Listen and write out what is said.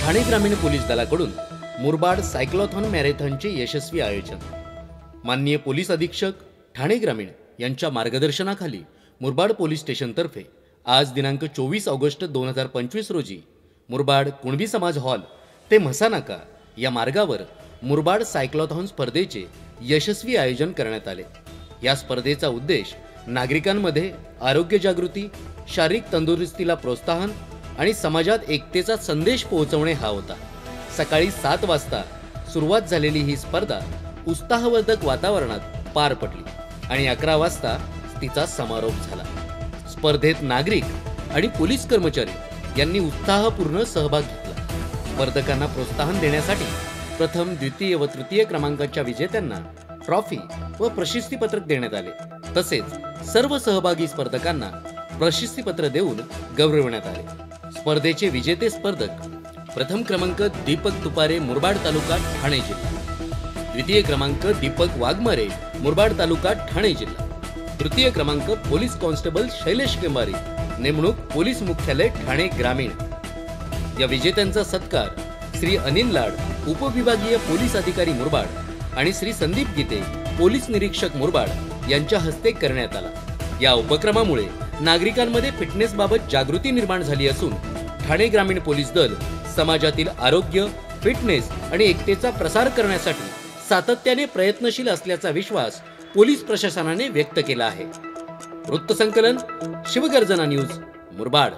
ठाणे ग्रामीण पोलीस दलाकडून मुरबाड सायक्लोथॉन मॅरेथॉनचे यशस्वी आयोजन। माननीय पोलीस अधीक्षक ठाणे ग्रामीण यांच्या मार्गदर्शनाखाली मुरबाड पोलीस स्टेशनतर्फे आज दिनांक 24 ऑगस्ट 2025 रोजी मुरबाड कुणबी समाज हॉल ते म्हसानाका या मार्गावर मुरबाड सायक्लोथॉन स्पर्धेचे यशस्वी आयोजन करण्यात आले। या स्पर्धेचा उद्देश नागरिकांमध्ये आरोग्य जागृती, शारीरिक तंदुरुस्तीला प्रोत्साहन आणि समाजात एकतेचा संदेश पोहोचवणे हा होता। सकाळी 7 वाजता सुरुवात झालेली ही स्पर्धा उत्साहवर्धक वातावरणात पार पडली आणि 11 वाजता तिचा समारोप झाला। स्पर्धेत नागरिक आणि पोलीस कर्मचारी यांनी उत्साहपूर्ण सहभाग घेतला। स्पर्धकांना प्रोत्साहन देण्यासाठी प्रथम, द्वितीय व तृतीय क्रमांकाच्या विजेत्यांना ट्रॉफी व प्रशस्तीपत्रक देण्यात आले। तसेच सर्व सहभागी स्पर्धकांना प्रशस्तीपत्र देऊन गौरवण्यात आले। स्पर्धेचे विजेते स्पर्धक प्रथम क्रमांक दीपक तुपारे, मुरबाड तालुका, ठाणे जिल्हा। द्वितीय क्रमांक दीपक वाघमारे, मुरबाड तालुका, ठाणे जिल्हा। तृतीय क्रमांक पोलीस कॉन्स्टेबल शैलेश केंबारी, नेमणूक पोलीस मुख्यालय, ठाणे ग्रामीण। या विजेत्यांचा सत्कार श्री अनिल लाड, उपविभागीय पोलीस अधिकारी मुरबाड आणि श्री संदीप गीते, पोलीस निरीक्षक मुरबाड यांच्या हस्ते करण्यात आला। या उपक्रमामुळे नागरिकांमध्ये फिटनेस बाबत जागृती निर्माण झाली असून ठाणे ग्रामीण पोलीस दल समाजातील आरोग्य, फिटनेस आणि एकतेचा प्रसार करण्यासाठी सातत्याने प्रयत्नशील असल्याचा विश्वास पोलीस प्रशासनाने व्यक्त केला आहे। वृत्तसंकलन शिवगर्जना न्यूज, मुरबाड।